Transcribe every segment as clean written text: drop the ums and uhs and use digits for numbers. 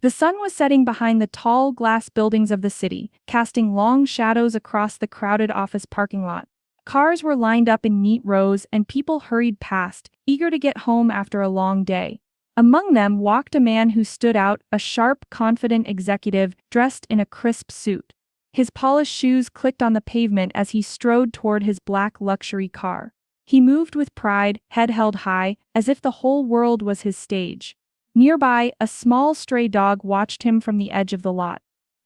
The sun was setting behind the tall glass buildings of the city, casting long shadows across the crowded office parking lot. Cars were lined up in neat rows and people hurried past, eager to get home after a long day. Among them walked a man who stood out, a sharp, confident executive dressed in a crisp suit. His polished shoes clicked on the pavement as he strode toward his black luxury car. He moved with pride, head held high, as if the whole world was his stage. Nearby, a small stray dog watched him from the edge of the lot.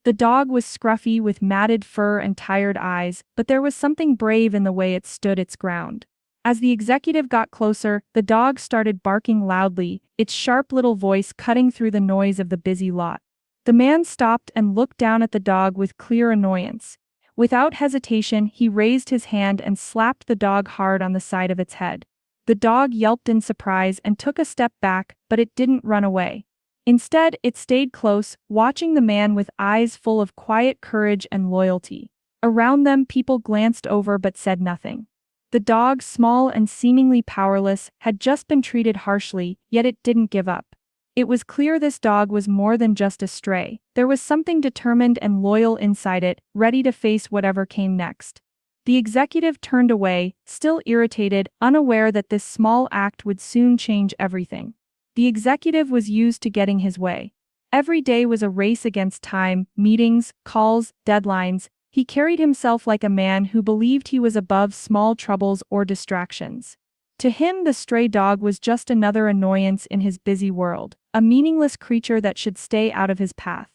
The dog was scruffy with matted fur and tired eyes, but there was something brave in the way it stood its ground. As the executive got closer, the dog started barking loudly, its sharp little voice cutting through the noise of the busy lot. The man stopped and looked down at the dog with clear annoyance. Without hesitation, he raised his hand and slapped the dog hard on the side of its head. The dog yelped in surprise and took a step back, but it didn't run away. Instead, it stayed close, watching the man with eyes full of quiet courage and loyalty. Around them, people glanced over but said nothing. The dog, small and seemingly powerless, had just been treated harshly, yet it didn't give up. It was clear this dog was more than just a stray. There was something determined and loyal inside it, ready to face whatever came next. The executive turned away, still irritated, unaware that this small act would soon change everything. The executive was used to getting his way. Every day was a race against time, meetings, calls, deadlines. He carried himself like a man who believed he was above small troubles or distractions. To him, the stray dog was just another annoyance in his busy world, a meaningless creature that should stay out of his path.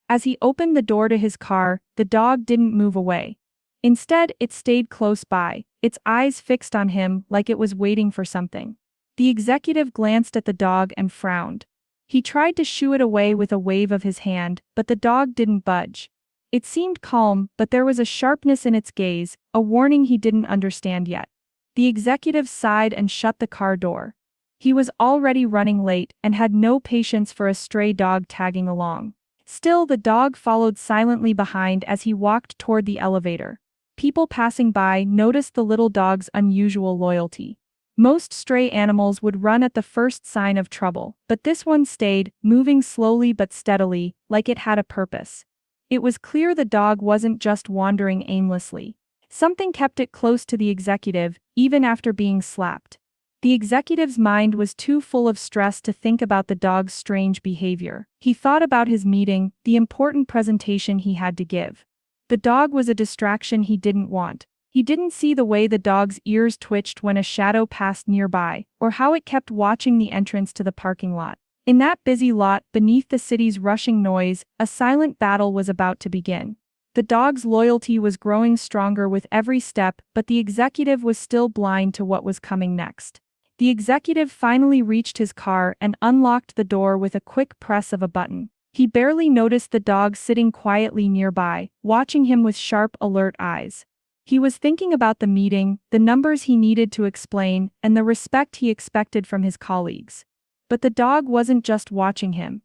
As he opened the door to his car, the dog didn't move away. Instead, it stayed close by, its eyes fixed on him like it was waiting for something. The executive glanced at the dog and frowned. He tried to shoo it away with a wave of his hand, but the dog didn't budge. It seemed calm, but there was a sharpness in its gaze, a warning he didn't understand yet. The executive sighed and shut the car door. He was already running late and had no patience for a stray dog tagging along. Still, the dog followed silently behind as he walked toward the elevator. People passing by noticed the little dog's unusual loyalty. Most stray animals would run at the first sign of trouble, but this one stayed, moving slowly but steadily, like it had a purpose. It was clear the dog wasn't just wandering aimlessly. Something kept it close to the executive, even after being slapped. The executive's mind was too full of stress to think about the dog's strange behavior. He thought about his meeting, the important presentation he had to give. The dog was a distraction he didn't want. He didn't see the way the dog's ears twitched when a shadow passed nearby, or how it kept watching the entrance to the parking lot. In that busy lot, beneath the city's rushing noise, a silent battle was about to begin. The dog's loyalty was growing stronger with every step, but the executive was still blind to what was coming next. The executive finally reached his car and unlocked the door with a quick press of a button. He barely noticed the dog sitting quietly nearby, watching him with sharp, alert eyes. He was thinking about the meeting, the numbers he needed to explain, and the respect he expected from his colleagues. But the dog wasn't just watching him.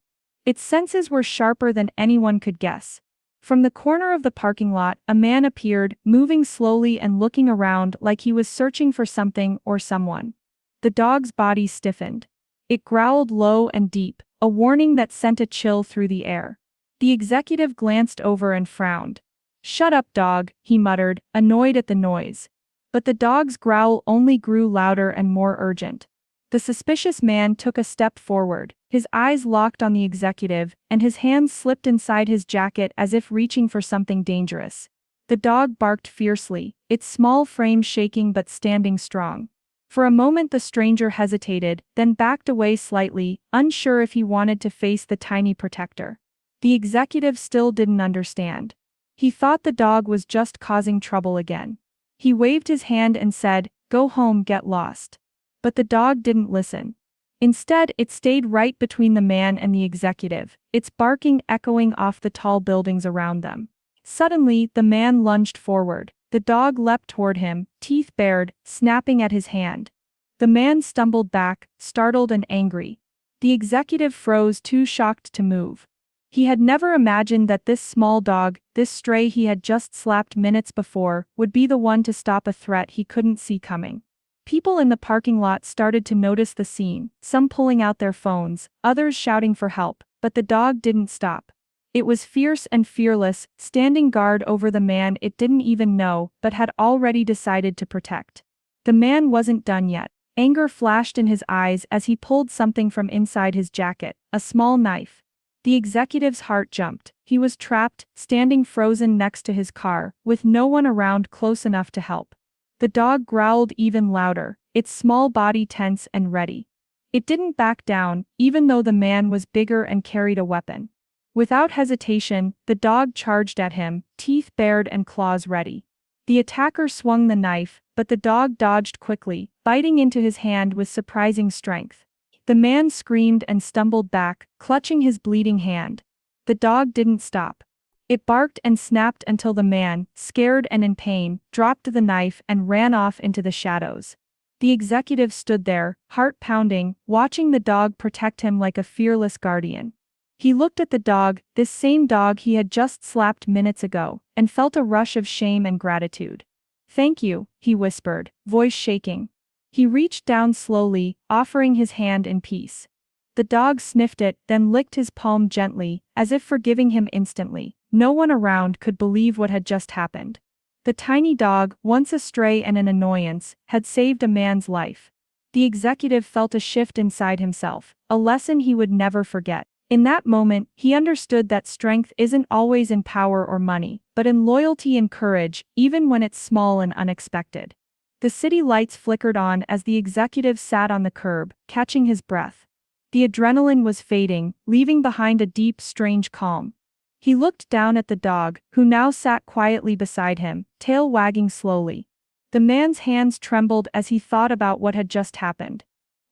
Its senses were sharper than anyone could guess. From the corner of the parking lot, a man appeared, moving slowly and looking around like he was searching for something or someone. The dog's body stiffened. It growled low and deep, a warning that sent a chill through the air. The executive glanced over and frowned. "Shut up, dog," he muttered, annoyed at the noise. But the dog's growl only grew louder and more urgent. The suspicious man took a step forward, his eyes locked on the executive, and his hands slipped inside his jacket as if reaching for something dangerous. The dog barked fiercely, its small frame shaking but standing strong. For a moment the stranger hesitated, then backed away slightly, unsure if he wanted to face the tiny protector. The executive still didn't understand. He thought the dog was just causing trouble again. He waved his hand and said, "Go home, get lost." But the dog didn't listen. Instead, it stayed right between the man and the executive, its barking echoing off the tall buildings around them. Suddenly, the man lunged forward. The dog leapt toward him, teeth bared, snapping at his hand. The man stumbled back, startled and angry. The executive froze, too shocked to move. He had never imagined that this small dog, this stray he had just slapped minutes before, would be the one to stop a threat he couldn't see coming. People in the parking lot started to notice the scene, some pulling out their phones, others shouting for help, but the dog didn't stop. It was fierce and fearless, standing guard over the man it didn't even know but had already decided to protect. The man wasn't done yet. Anger flashed in his eyes as he pulled something from inside his jacket, a small knife. The executive's heart jumped. He was trapped, standing frozen next to his car, with no one around close enough to help. The dog growled even louder, its small body tense and ready. It didn't back down, even though the man was bigger and carried a weapon. Without hesitation, the dog charged at him, teeth bared and claws ready. The attacker swung the knife, but the dog dodged quickly, biting into his hand with surprising strength. The man screamed and stumbled back, clutching his bleeding hand. The dog didn't stop. It barked and snapped until the man, scared and in pain, dropped the knife and ran off into the shadows. The executive stood there, heart pounding, watching the dog protect him like a fearless guardian. He looked at the dog, this same dog he had just slapped minutes ago, and felt a rush of shame and gratitude. "Thank you," he whispered, voice shaking. He reached down slowly, offering his hand in peace. The dog sniffed it, then licked his palm gently, as if forgiving him instantly. No one around could believe what had just happened. The tiny dog, once a stray and an annoyance, had saved a man's life. The executive felt a shift inside himself, a lesson he would never forget. In that moment, he understood that strength isn't always in power or money, but in loyalty and courage, even when it's small and unexpected. The city lights flickered on as the executive sat on the curb, catching his breath. The adrenaline was fading, leaving behind a deep, strange calm. He looked down at the dog, who now sat quietly beside him, tail wagging slowly. The man's hands trembled as he thought about what had just happened.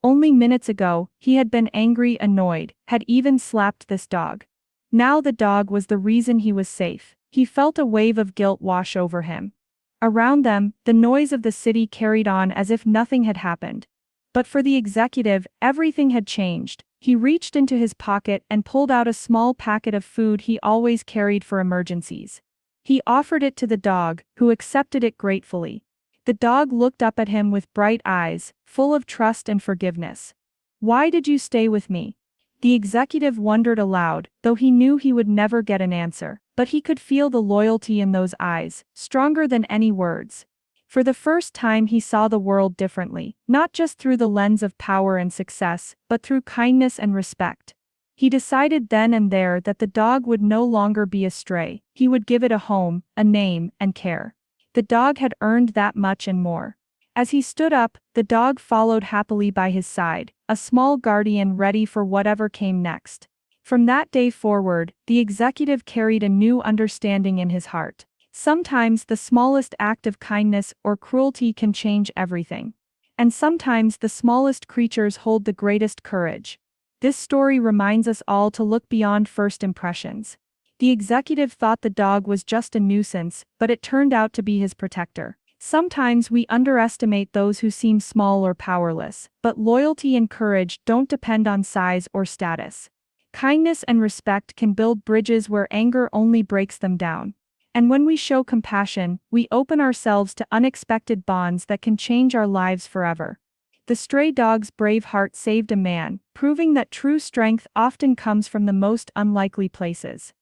Only minutes ago, he had been angry, annoyed, had even slapped this dog. Now the dog was the reason he was safe. He felt a wave of guilt wash over him. Around them, the noise of the city carried on as if nothing had happened. But for the executive, everything had changed. He reached into his pocket and pulled out a small packet of food he always carried for emergencies. He offered it to the dog, who accepted it gratefully. The dog looked up at him with bright eyes, full of trust and forgiveness. "Why did you stay with me?" The executive wondered aloud, though he knew he would never get an answer. But he could feel the loyalty in those eyes, stronger than any words. For the first time he saw the world differently, not just through the lens of power and success, but through kindness and respect. He decided then and there that the dog would no longer be a stray. He would give it a home, a name, and care. The dog had earned that much and more. As he stood up, the dog followed happily by his side, a small guardian ready for whatever came next. From that day forward, the executive carried a new understanding in his heart. Sometimes the smallest act of kindness or cruelty can change everything. And sometimes the smallest creatures hold the greatest courage. This story reminds us all to look beyond first impressions. The executive thought the dog was just a nuisance, but it turned out to be his protector. Sometimes we underestimate those who seem small or powerless, but loyalty and courage don't depend on size or status. Kindness and respect can build bridges where anger only breaks them down. And when we show compassion, we open ourselves to unexpected bonds that can change our lives forever. The stray dog's brave heart saved a man, proving that true strength often comes from the most unlikely places.